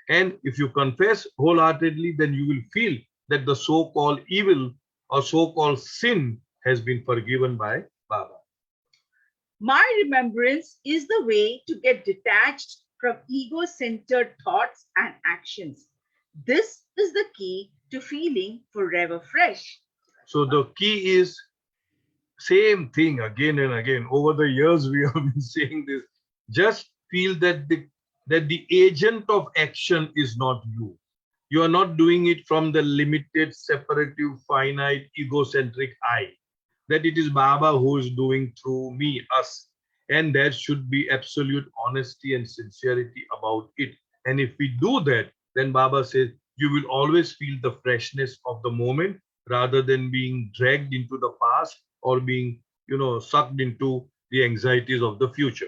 And if you confess wholeheartedly, then you will feel that the so-called evil or so-called sin has been forgiven by Baba. My remembrance is the way to get detached from ego-centered thoughts and actions. This is the key to feeling forever fresh. So the key is same thing again and again. Over the years, we have been saying this. Just feel that the agent of action is not you. You are not doing it from the limited, separative, finite, egocentric I. That it is Baba who is doing through me, us. And there should be absolute honesty and sincerity about it. And if we do that, then Baba says, you will always feel the freshness of the moment rather than being dragged into the past or being, sucked into the anxieties of the future.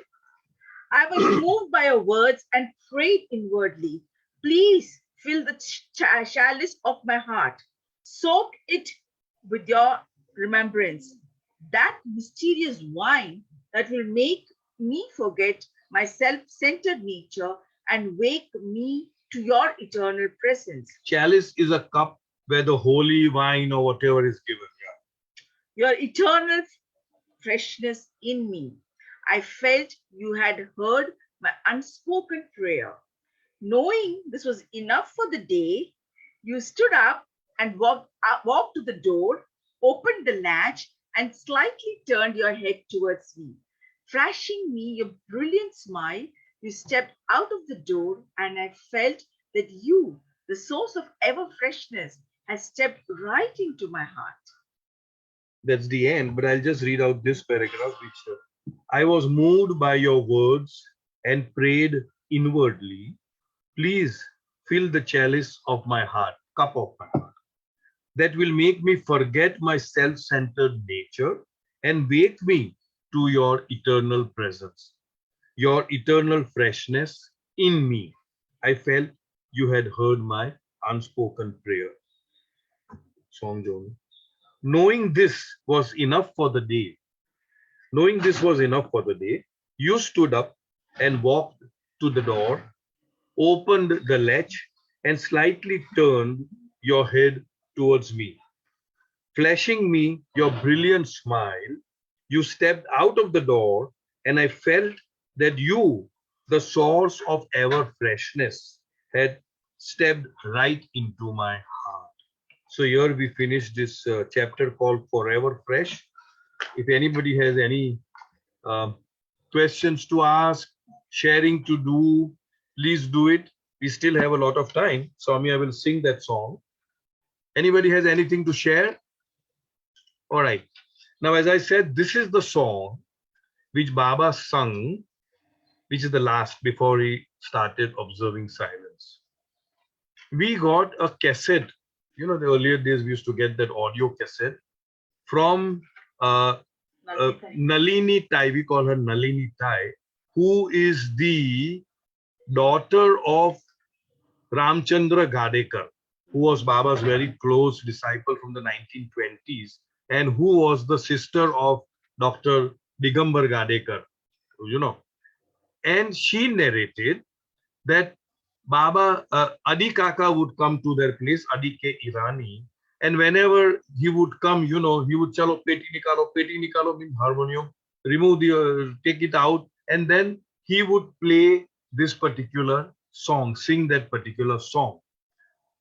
I was moved by your words and prayed inwardly. Please fill the chalice of my heart. Soak it with your remembrance. That mysterious wine that will make me forget my self-centered nature and wake me to your eternal presence. Chalice is a cup where the holy wine or whatever is given. Your eternal freshness in me. I felt you had heard my unspoken prayer. Knowing this was enough for the day, you stood up and walked to the door, opened the latch, and slightly turned your head towards me. Flashing me your brilliant smile, you stepped out of the door, and I felt that you, the source of ever freshness, had stepped right into my heart. That's the end, but I'll just read out this paragraph. Which I was moved by your words and prayed inwardly. Please fill the chalice of my heart, cup of my heart, that will make me forget my self-centered nature and wake me to your eternal presence, your eternal freshness in me. I felt you had heard my unspoken prayer. Song Joan. Knowing this was enough for the day, knowing this was enough for the day, you stood up and walked to the door, opened the latch, and slightly turned your head towards me. Flashing me your brilliant smile, you stepped out of the door, and I felt that you, the source of ever freshness, had stepped right into my heart. So here we finish this chapter called Forever Fresh. If anybody has any questions to ask, sharing to do, please do it. We still have a lot of time. Swami, I will sing that song. Anybody has anything to share? All right. Now, as I said, this is the song which Baba sung, which is the last before he started observing silence. We got a cassette. You know, the earlier days we used to get that audio cassette from Nalini Tai. We call her Nalini Tai, who is the daughter of Ramchandra Gadekar, who was Baba's very close disciple from the 1920s and who was the sister of Dr. Digambar Gadekar, you know. And she narrated that Baba, Adi Kaka would come to their place, Adi Ke Irani, and whenever he would come, you know, he would chalo peti nikalo means harmonium, remove the, take it out, and then he would play this particular song, sing that particular song.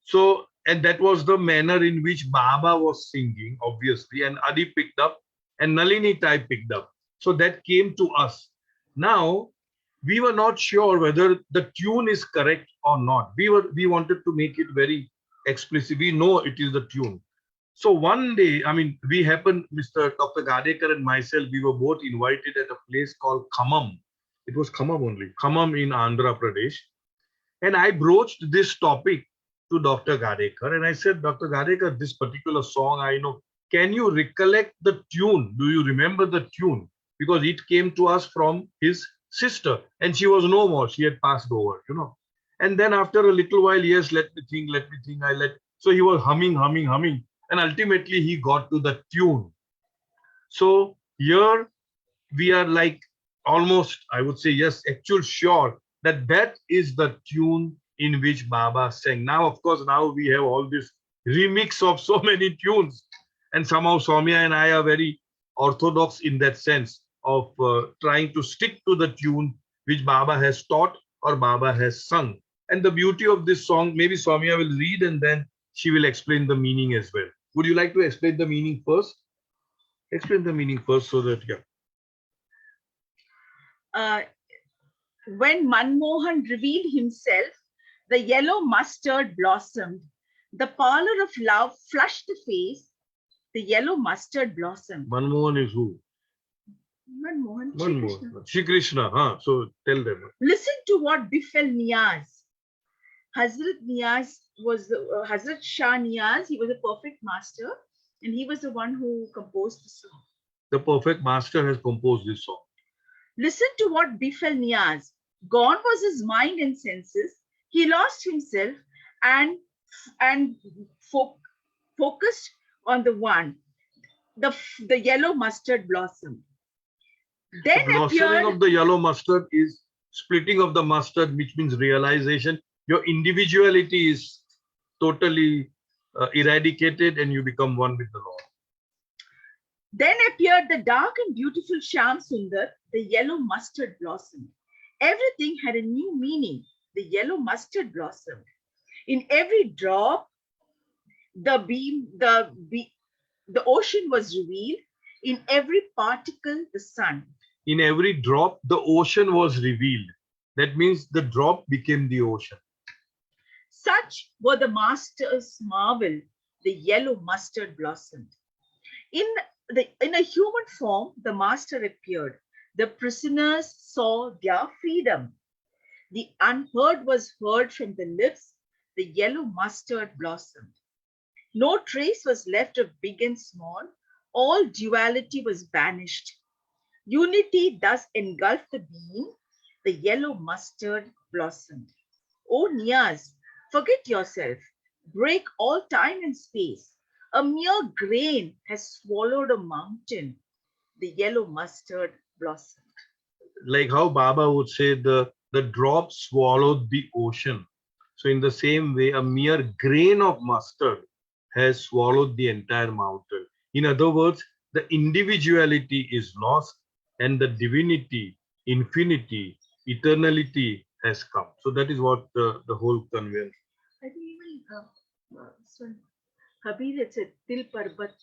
So, and that was the manner in which Baba was singing, obviously, and Adi picked up, and Nalini Tai picked up. So that came to us. Now, we were not sure whether the tune is correct or not. We wanted to make it very explicit. We know it is the tune. So one day, I mean, we happened, Mr. Dr. Gadekar and myself, we were both invited at a place called Khammam. It was Khammam only, Khammam in Andhra Pradesh. And I broached this topic to Dr. Gadekar, and I said, Dr. Gadekar, this particular song, I know, can you recollect the tune? Do you remember the tune? Because it came to us from his sister, and she was no more. She had passed over, you know. And then after a little while, yes, let me think. So he was humming, and ultimately he got to the tune. So here we are like almost, I would say, yes, actual sure that that is the tune in which Baba sang. Now, of course, now we have all this remix of so many tunes, and somehow Soumya and I are very orthodox in that sense of trying to stick to the tune which Baba has taught or Baba has sung. And the beauty of this song, maybe Soumya will read and then she will explain the meaning as well. Would you like to explain the meaning first? Explain the meaning first so that, yeah. When Manmohan revealed himself, the yellow mustard blossomed. The pallor of love flushed the face. The yellow mustard blossomed. Manmohan is who? Manmohan. Shri Krishna. Huh? So tell them. Listen to what befell Niyaz. Hazrat Niyaz was Hazrat Shah Niyaz. He was a perfect master, and he was the one who composed the song. The perfect master has composed this song. Listen to what befell Niyaz. Gone was his mind and senses. He lost himself and focused on the one, the yellow mustard blossom. Then the blossoming of the yellow mustard is splitting of the mustard, which means realization. your individuality is totally eradicated and you become one with the Lord. Then appeared the dark and beautiful Shyam Sundar, the yellow mustard blossom. Everything had a new meaning. The yellow mustard blossom. In every drop, the ocean was revealed. In every particle, the sun. In every drop, the ocean was revealed. That means the drop became the ocean. Such were the master's marvel, the yellow mustard blossom. In a human form, the master appeared. The prisoners saw their freedom. The unheard was heard from the lips. The yellow mustard blossomed. No trace was left of big and small. All duality was banished. Unity thus engulfed the being. The yellow mustard blossomed. O Niyaz, forget yourself. Break all time and space. A mere grain has swallowed a mountain. The yellow mustard blossomed. Like how Baba would say, the drop swallowed the ocean. So in the same way, a mere grain of mustard has swallowed the entire mountain. In other words, the individuality is lost and the divinity, infinity, eternality has come. So that is what the whole conveyance. I think even this one, Kabir, it's a Til Parbat.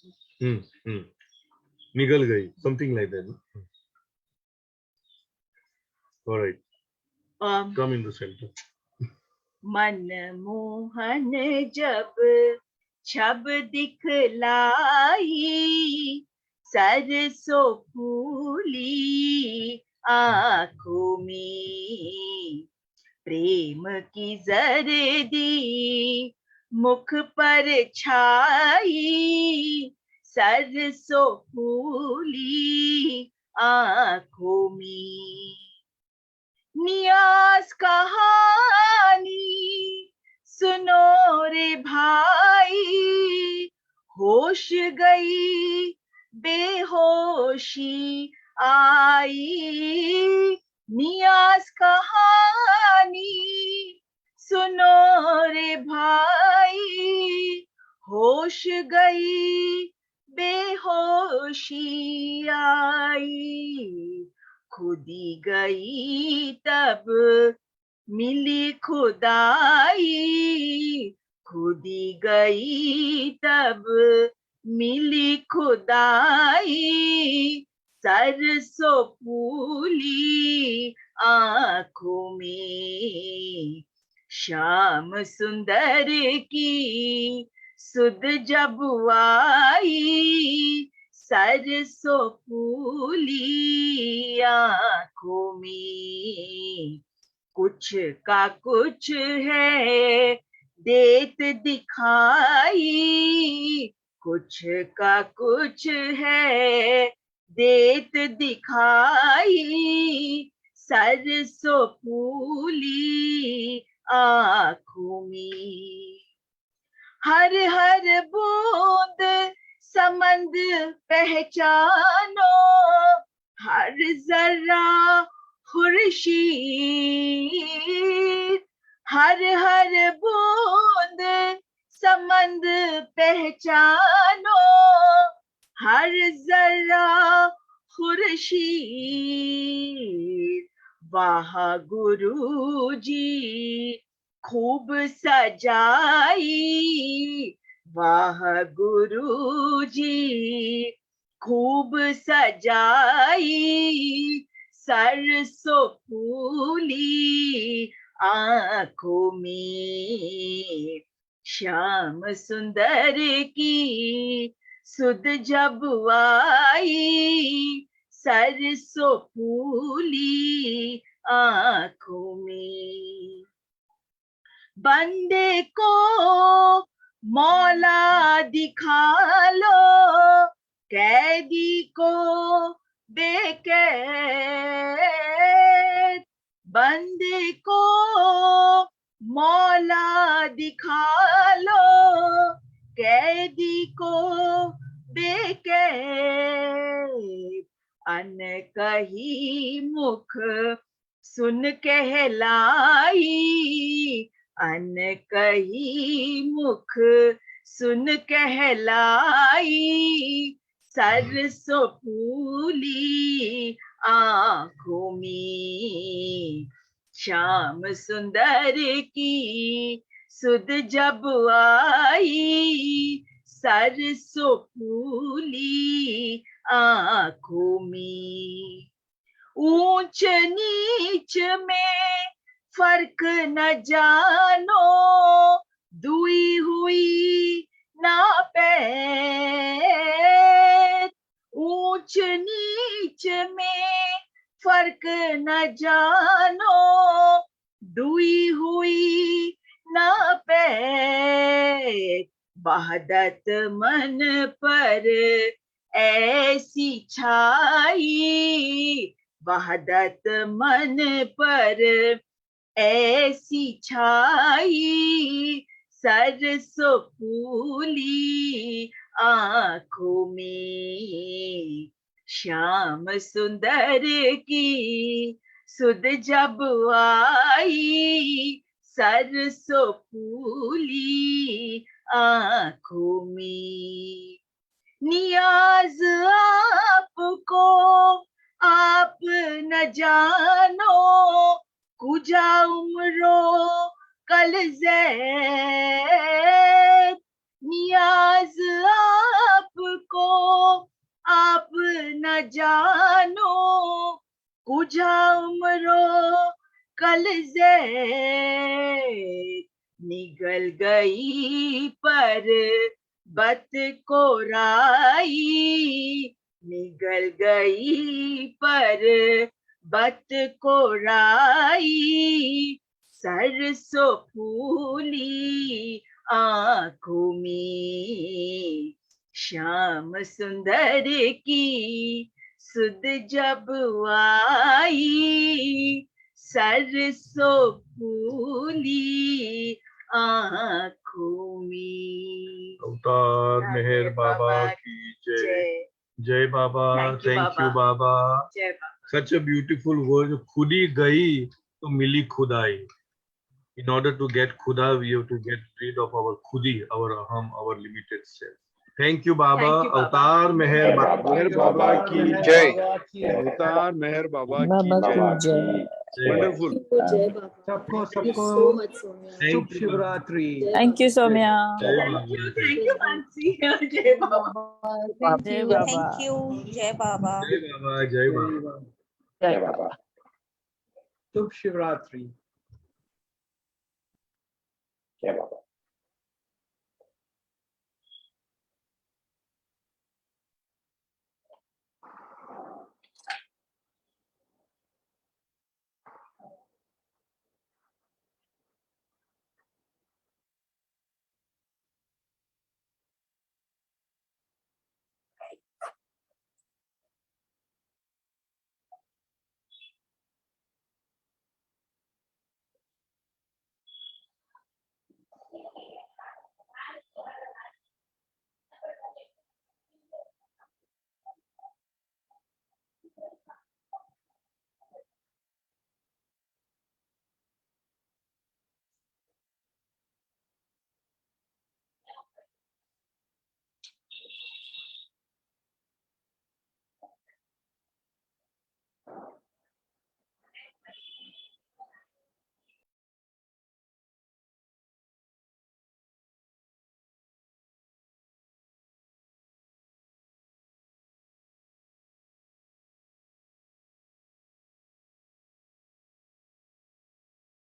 Nigal gayi, something like that. All right, come in the center. मन मोहन जब छब दिखलाई सरसों फूली आंखों में प्रेम की जर्दी मुख पर छाई सरसों फूली आंखों में नियाज कहानी सुनो रे भाई होश गई बेहोशी आई नियाज कहानी सुनो रे भाई होश गई बेहोशी आई खुदी गई तब मिली खुदाई खुदी गई तब मिली खुदाई सरसों फूली आंखों में श्याम सुंदर की सुध जब आई सरसों फूली आंखों में कुछ का कुछ है देत दिखाई कुछ का कुछ है देत दिखाई सरसों फूली आंखों में हर हर बूंद समंद पहचानो हर जरा खुर्शीद हर हर बूंद समंद पहचानो हर जरा खुर्शीद वाह गुरुजी खूब सजाई वाह गुरुजी खूब सजाई सरसों फूली आंखों में श्याम सुंदर की सुध जब आई सरसों फूली आंखों में बंदे को मौला दिखा लो कैदी को बेकैद बंदे को मौला दिखा लो कैदी को बेकैद अन कही मुख सुन कहलाई अन कही मुख सुन कहलाई, सरसों फूली आंखों में। श्याम सुंदर की सुध जब आई, सरसों फूली आंखों में। ऊंच नीच में फर्क न जानो, दुई हुई ना पैर। ऊंच नीच में फर्क न जानो, दुई हुई ना पैर। वहदत मन पर ऐसी छाई, वहदत मन पर ऐसी छाई, सरसों फूली आंखों में। श्याम सुंदर की सुध जब आई, सरसों फूली आंखों में। नियाज आपको आप न जानो, कुजा उम्रो कल ज़ैद। नियाज आपको आप न जानो, कुजा उम्रो कल ज़ैद। निगल गई पर बत को राई, निगल गई पर बत को राई, सरसों फूली आंखों में। श्याम सुंदर की सुध जब आई, सरसों फूली आंखों में। अवतार मेहर बाबा की जय। जय बाबा। थैंक यू बाबा। जय बाबा। Such a beautiful word. खुद ही गई तो मिली खुदाई. In order to get khuda, we have to get rid of our khudi, our aham, our limited self. Thank you, Baba. Thank you, Baba. Avtar Meher Baba. मेहर बाबा की जय। अवतार मेहर बाबा की बाबा जय। की जय। वंडरफुल। जय बाबा। सबको Thank you सबको so much, Soumya. Thank Shubh you. Shivratri. Thank you, Soumya. Jai Thank Baba. you, Mansi. Jai Baba. Thank Jai you. Baba. Thank you. Jai Baba. Jai Baba. Jai Baba. जय बाबा। शुभ शिवरात्रि। जय बाबा।